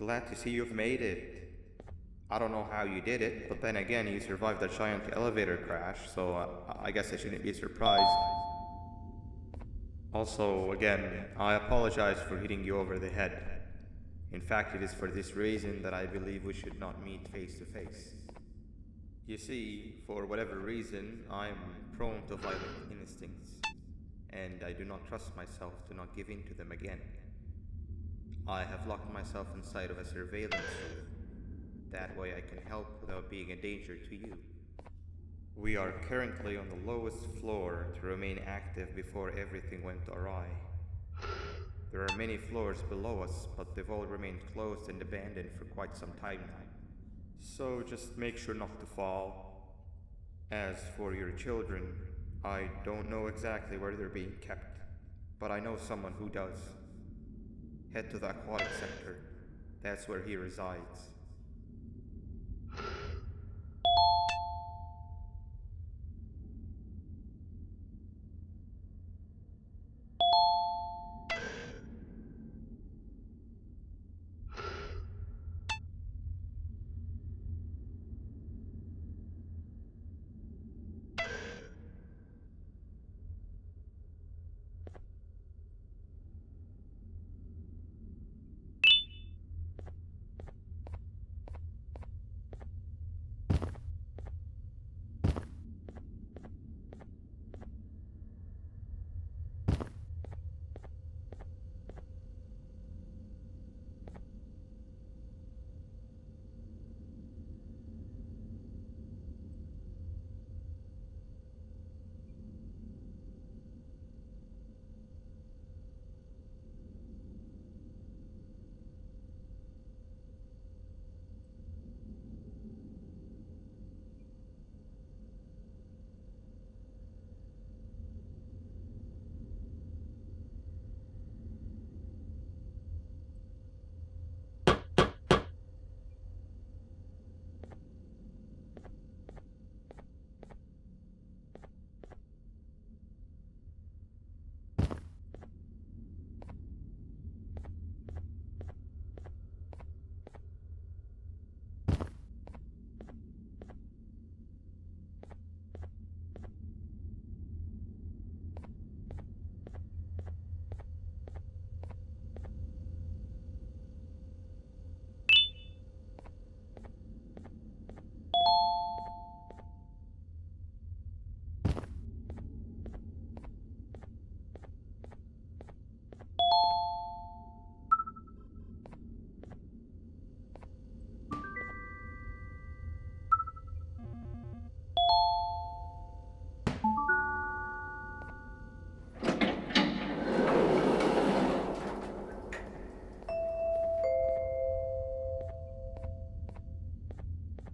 Glad to see you've made it. I don't know how you did it, but then again, you survived a giant elevator crash, so I guess I shouldn't be surprised. Also, again, I apologize for hitting you over the head. In fact, it is for this reason that I believe we should not meet face to face. You see, for whatever reason, I'm prone to violent instincts, and I do not trust myself to not give in to them again. I have locked myself inside of a surveillance room. That way I can help without being a danger to you. We are currently on the lowest floor to remain active before everything went awry. There are many floors below us, but they've all remained closed and abandoned for quite some time now. So just make sure not to fall. As for your children, I don't know exactly where they're being kept, but I know someone who does. Head to the aquatic center. That's where he resides.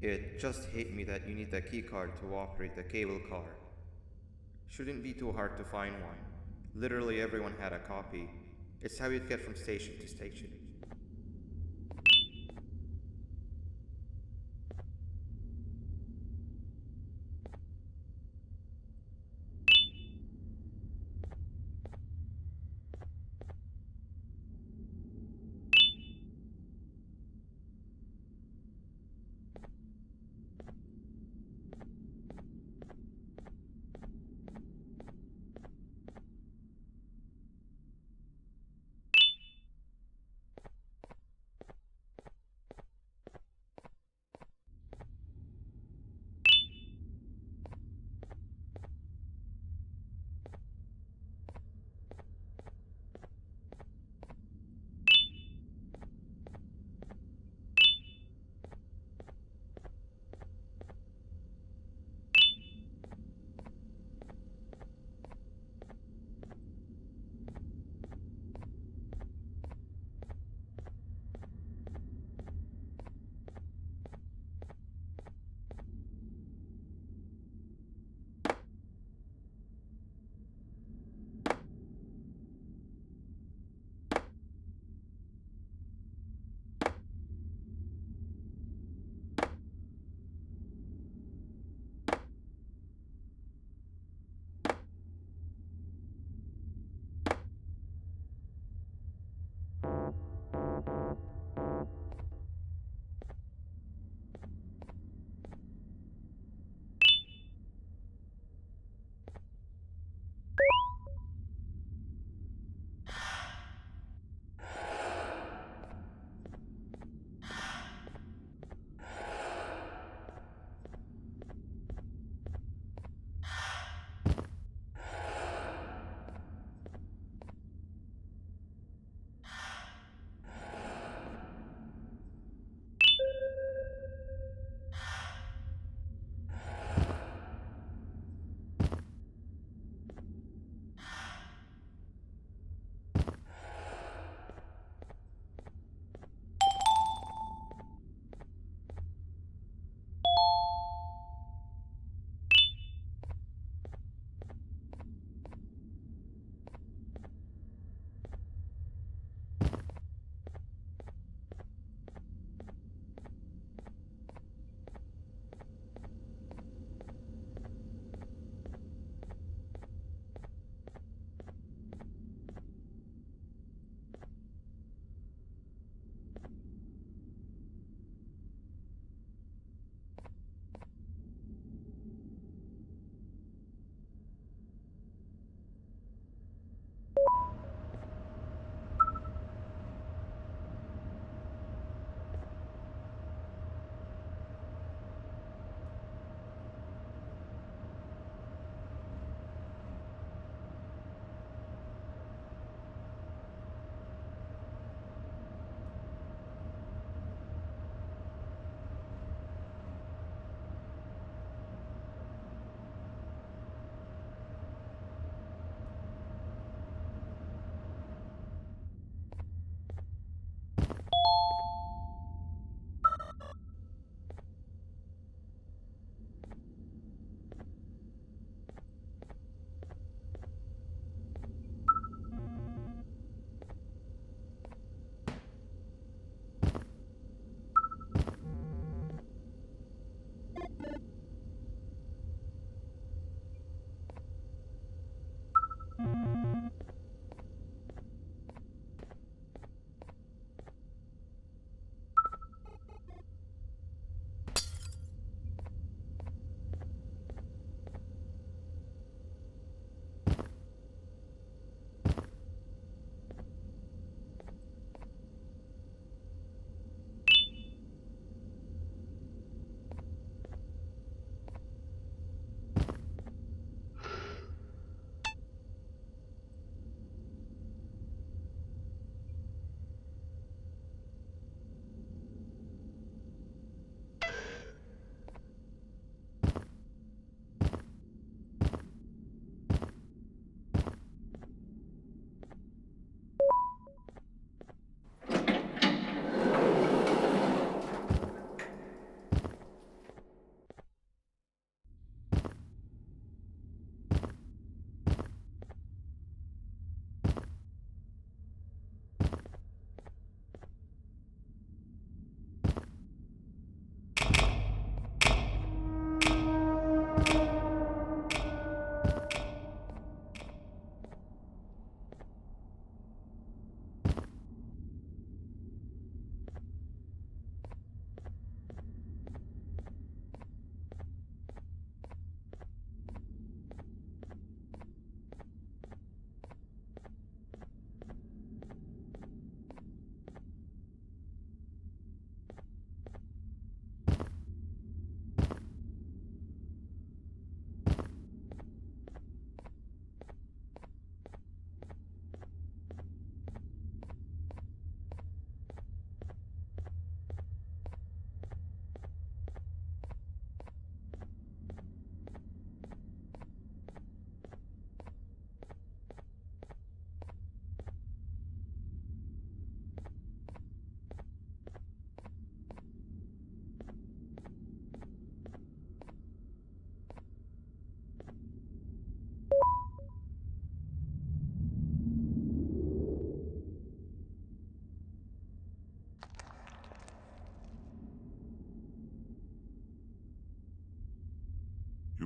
It just hit me that you need the keycard to operate the cable car. Shouldn't be too hard to find one. Literally everyone had a copy. It's how you'd get from station to station.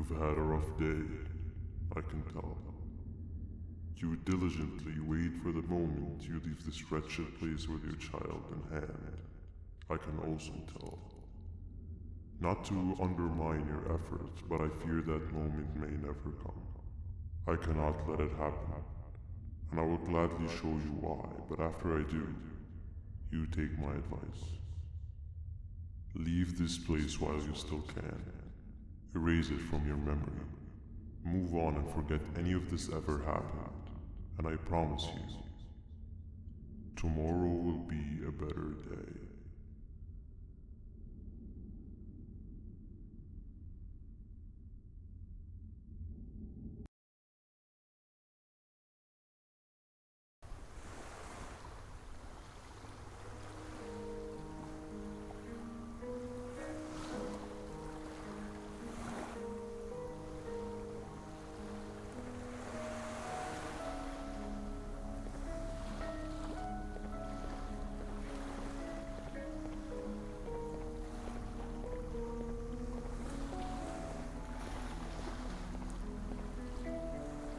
You've had a rough day, I can tell. You diligently wait for the moment you leave this wretched place with your child in hand. I can also tell. Not to undermine your efforts, but I fear that moment may never come. I cannot let it happen, and I will gladly show you why, but after I do, you take my advice. Leave this place while you still can. Erase it from your memory. Move on and forget any of this ever happened, and I promise you, tomorrow will be a better day.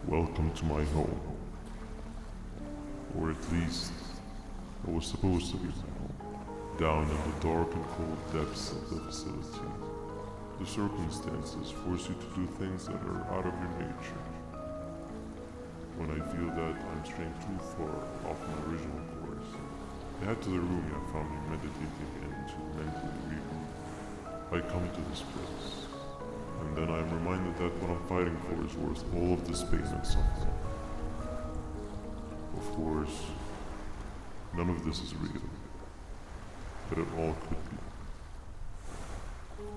Welcome to my home. Or at least, it was supposed to be my home. Down in the dark and cold depths of the facility, the circumstances force you to do things that are out of your nature. When I feel that I'm straying too far off my original course, I head to the room I found me meditating in to mentally regroup. I come to this place, and then I am reminded that what I'm fighting for is worth all of this pain and suffering. Of course, none of this is real, but it all could be.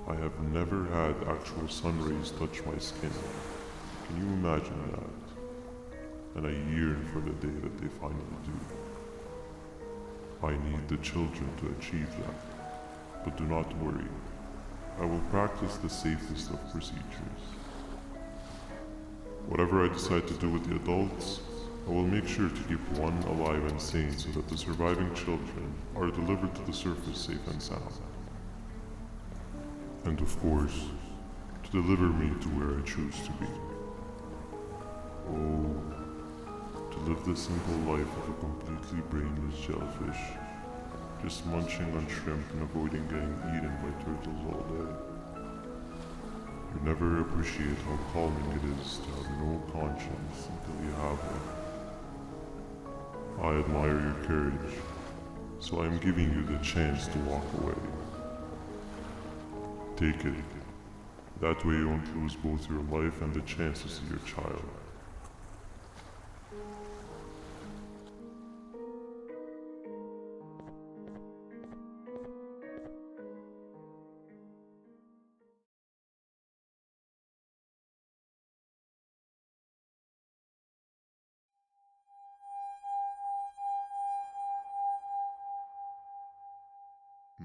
I have never had actual sun rays touch my skin. Can you imagine that? And I yearn for the day that they finally do. I need the children to achieve that, but do not worry. I will practice the safest of procedures. Whatever I decide to do with the adults, I will make sure to keep one alive and sane so that the surviving children are delivered to the surface safe and sound. And of course, to deliver me to where I choose to be. Oh, to live the simple life of a completely brainless jellyfish, just munching on shrimp and avoiding getting eaten by turtles all day. You never appreciate how calming it is to have no conscience until you have one. I admire your courage, so I am giving you the chance to walk away. Take it. That way you won't lose both your life and the chance to see your child.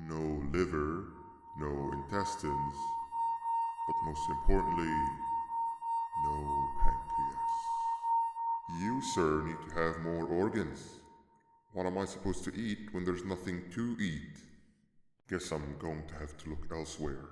No liver, no intestines, but most importantly, no pancreas. You, sir, need to have more organs. What am I supposed to eat when there's nothing to eat? Guess I'm going to have to look elsewhere.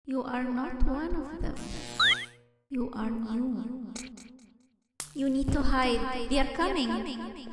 You are not one of them. You are new. You need to hide. They are coming.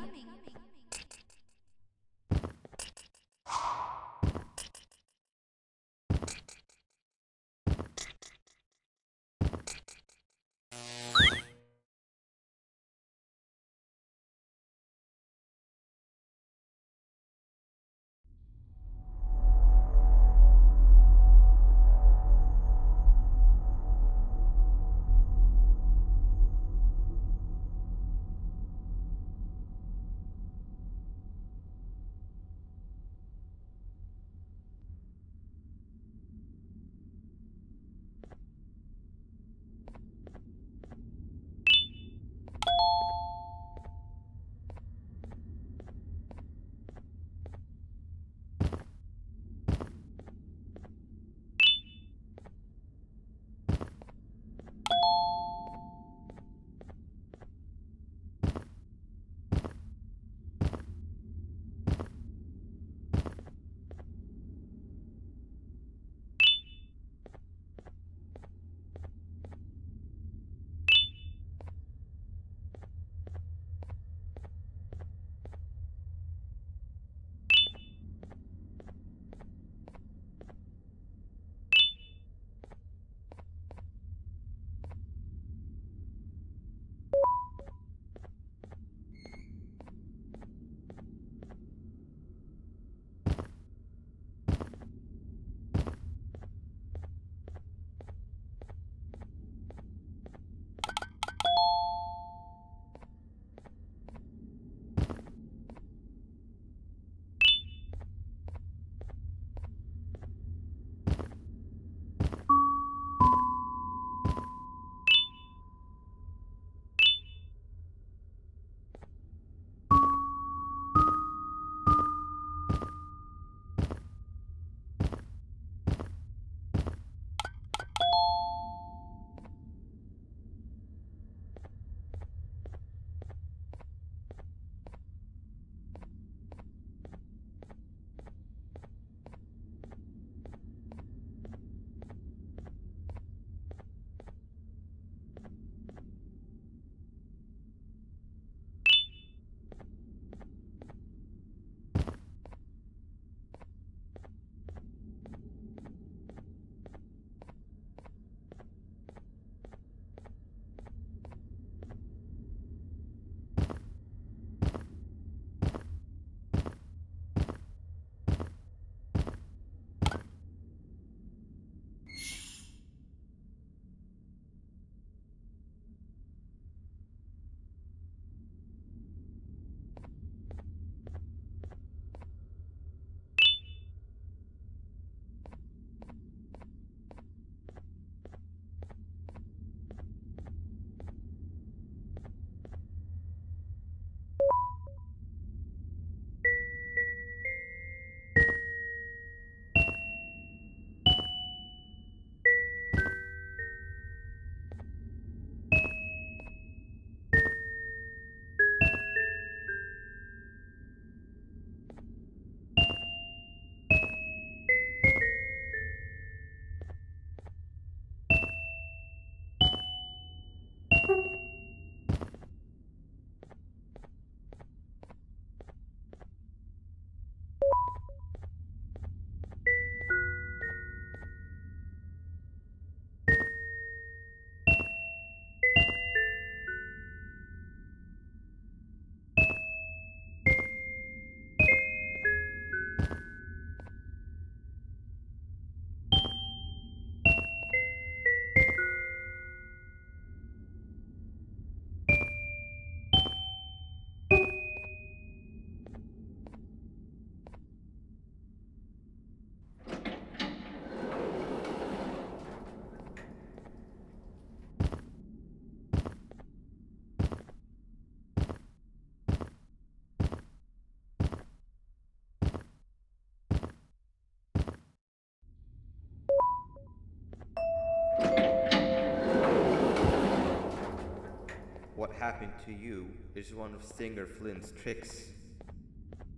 What happened to you is one of Stinger Flynn's tricks.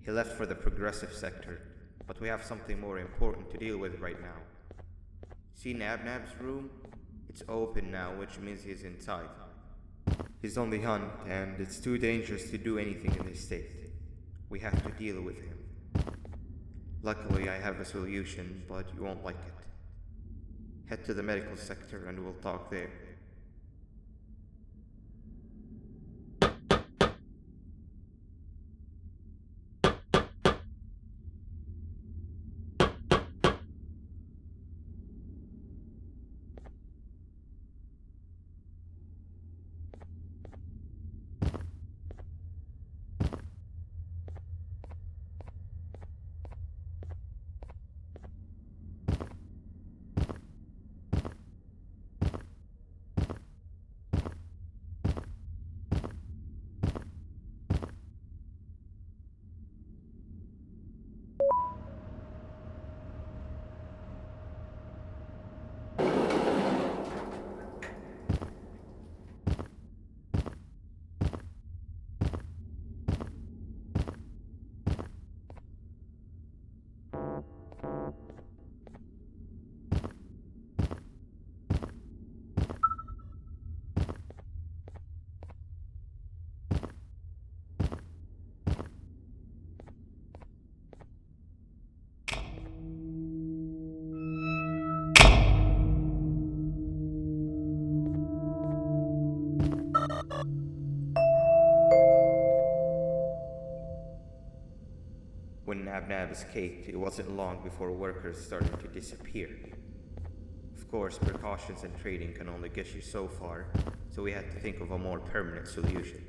He left for the progressive sector, but we have something more important to deal with right now. See Nabnab's room? It's open now, which means he's inside. He's on the hunt, and it's too dangerous to do anything in this state. We have to deal with him. Luckily, I have a solution, but you won't like it. Head to the medical sector and we'll talk there. When Nabnab escaped, it wasn't long before workers started to disappear. Of course, precautions and trading can only get you so far, so we had to think of a more permanent solution.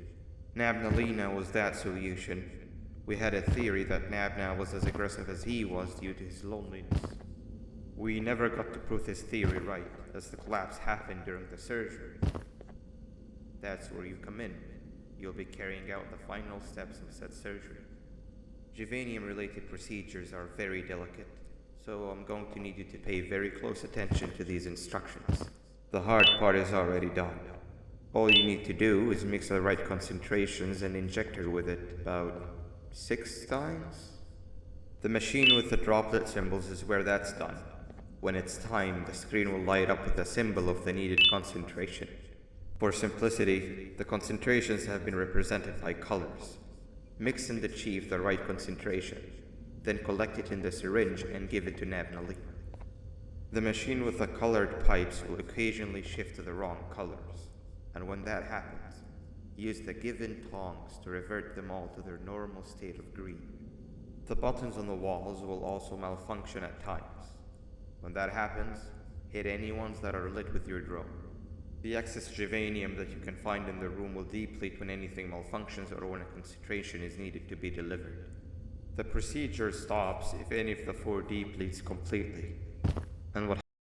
Nabnalina was that solution. We had a theory that Nabnab was as aggressive as he was due to his loneliness. We never got to prove this theory right, as the collapse happened during the surgery. That's where you come in. You'll be carrying out the final steps of said surgery. Juvanium-related procedures are very delicate, so I'm going to need you to pay very close attention to these instructions. The hard part is already done. All you need to do is mix the right concentrations and inject her with it about 6 times. The machine with the droplet symbols is where that's done. When it's time, the screen will light up with the symbol of the needed concentration. For simplicity, the concentrations have been represented by colors. Mix and achieve the right concentration, then collect it in the syringe and give it to Nabnali. The machine with the colored pipes will occasionally shift to the wrong colors, and when that happens, use the given tongs to revert them all to their normal state of green. The buttons on the walls will also malfunction at times. When that happens, hit any ones that are lit with your drone. The excess juvanium that you can find in the room will deplete when anything malfunctions or when a concentration is needed to be delivered. The procedure stops if any of the 4 depletes completely. And what